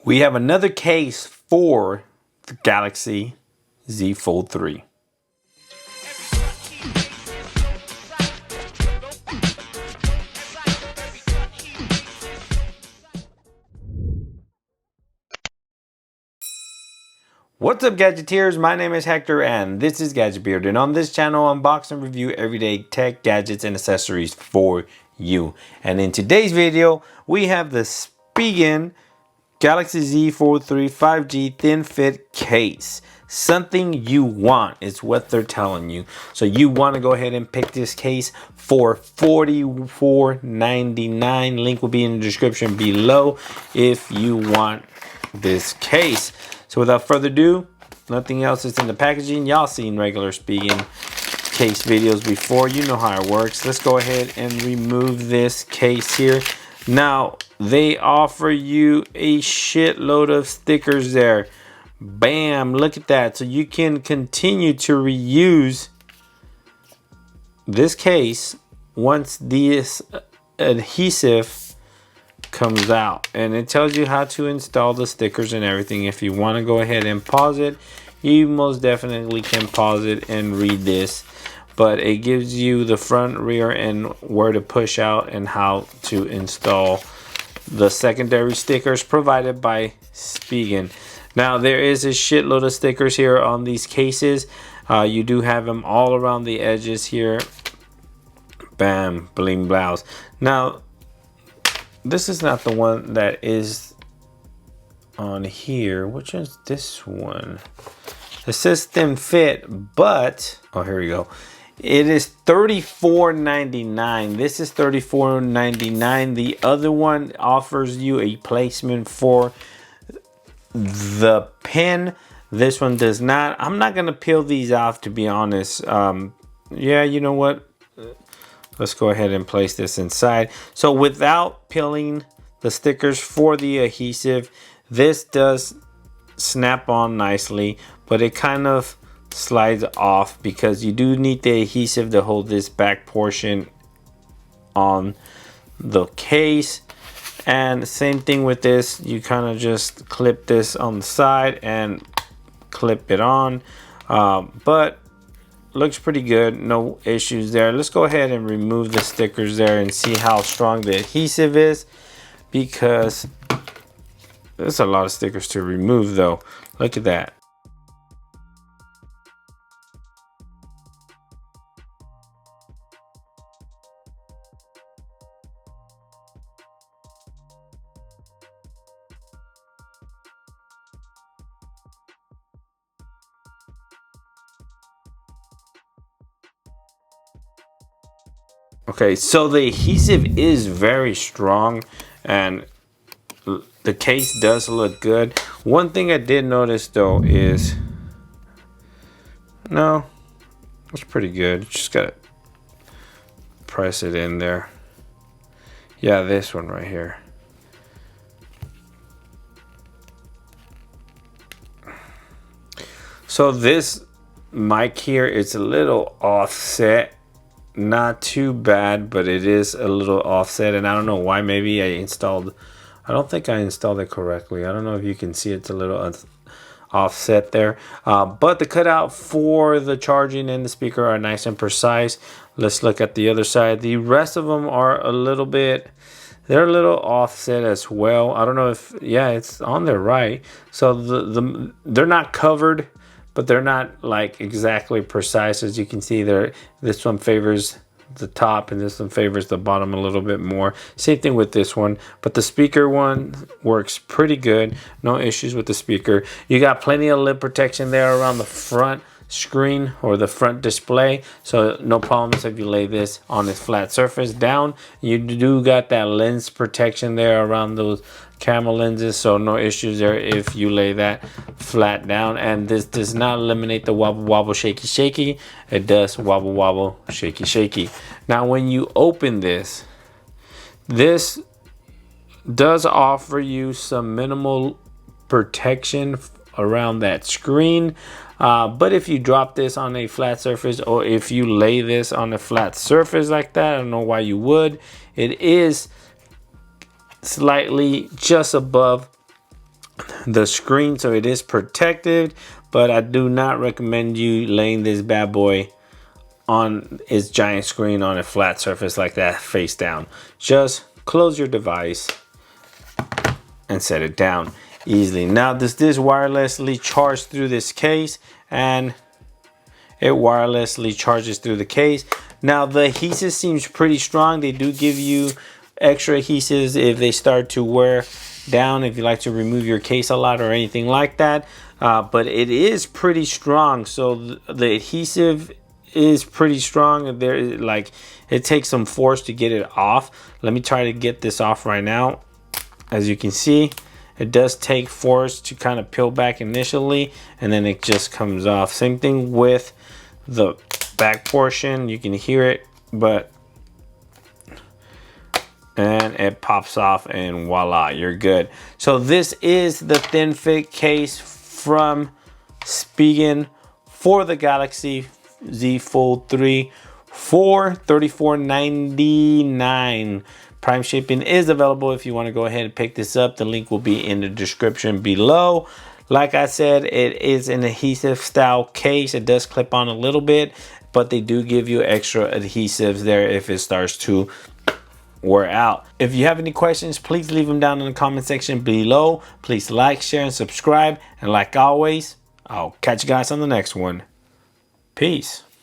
We have another case for the Galaxy Z Fold 3. What's up, Gadgeteers? My name is Hector and this is Gadget Beard, and on this channel I unbox and review everyday tech, gadgets, and accessories for you. And in today's video we have the Spigen Galaxy Z Fold 3 5G thin fit case. Something you want is what they're telling you. So you want to go ahead and pick this case for $44.99. Link will be in the description below if you want this case. So without further ado, nothing else is in the packaging. Y'all seen regular Spigen case videos before. You know how it works. Let's go ahead and remove this case here. Now, they offer you a shitload of stickers there. Bam, look at that. So you can continue to reuse this case once this adhesive comes out. And it tells you how to install the stickers and everything. If you want to go ahead and pause it, you most definitely can pause it and read this. But it gives you the front, rear, and where to push out and how to install the secondary stickers provided by Spigen. Now, there is a shitload of stickers here on these cases. You do have them all around the edges here. Bam, bling blouse. Now, this is not the one that is on here. Which is this one? It says thin fit, but oh, here we go. It is $34.99. This is $34.99. The other one offers you a placement for the pen. This one does not. I'm not gonna peel these off, to be honest. Yeah, you know what? Let's go ahead and place this inside. So without peeling the stickers for the adhesive, this does snap on nicely, but it kind of slides off because you do need the adhesive to hold this back portion on the case. And same thing with this, you kind of just clip this on the side and clip it on, but looks pretty good, no issues there. Let's go ahead and remove the stickers there and see how strong the adhesive is, because there's a lot of stickers to remove though. Look at that. Okay, so the adhesive is very strong and the case does look good. One thing I did notice though is, no, it's pretty good. You just gotta press it in there. Yeah, this one right here. So this mic here, it's a little offset. Not too bad, but it is a little offset, and I don't know why. Maybe I don't think I installed it correctly. I don't know if you can see it's a little offset there, but the cutout for the charging and the speaker are nice and precise. Let's look at the other side. The rest of them are a little bit, they're a little offset as well. I don't know if, yeah, it's on there right. So they're not covered, but they're not like exactly precise. As you can see there, this one favors the top and this one favors the bottom a little bit more. Same thing with this one, but the speaker one works pretty good. No issues with the speaker. You got plenty of lip protection there around the front screen or the front display, so no problems if you lay this on a flat surface down. You do got that lens protection there around those camera lenses, so no issues there if you lay that flat down. And this does not eliminate the wobble wobble shaky shaky. It does wobble wobble shaky shaky. Now when you open this does offer you some minimal protection around that screen. But if you drop this on a flat surface, or if you lay this on a flat surface like that, I don't know why you would. It is slightly just above the screen, so it is protected, but I do not recommend you laying this bad boy on its giant screen on a flat surface like that face down. Just close your device and set it down easily. Now this wirelessly charge through this case, and it wirelessly charges through the case. Now the adhesive seems pretty strong. They do give you extra adhesives if they start to wear down, if you like to remove your case a lot or anything like that, but it is pretty strong. So the adhesive is pretty strong. There, like, it takes some force to get it off. Let me try to get this off right now. As you can see, it does take force to kind of peel back initially, and then it just comes off. Same thing with the back portion. You can hear it, and it pops off, and voila, you're good. So this is the thin fit case from Spigen for the Galaxy Z Fold 3 for $34.99. Prime shipping is available if you want to go ahead and pick this up. The link will be in the description below. Like I said, it is an adhesive style case. It does clip on a little bit, but they do give you extra adhesives there if it starts to we're out. If you have any questions, please leave them down in the comment section below. Please like, share, and subscribe. And like always, I'll catch you guys on the next one. Peace.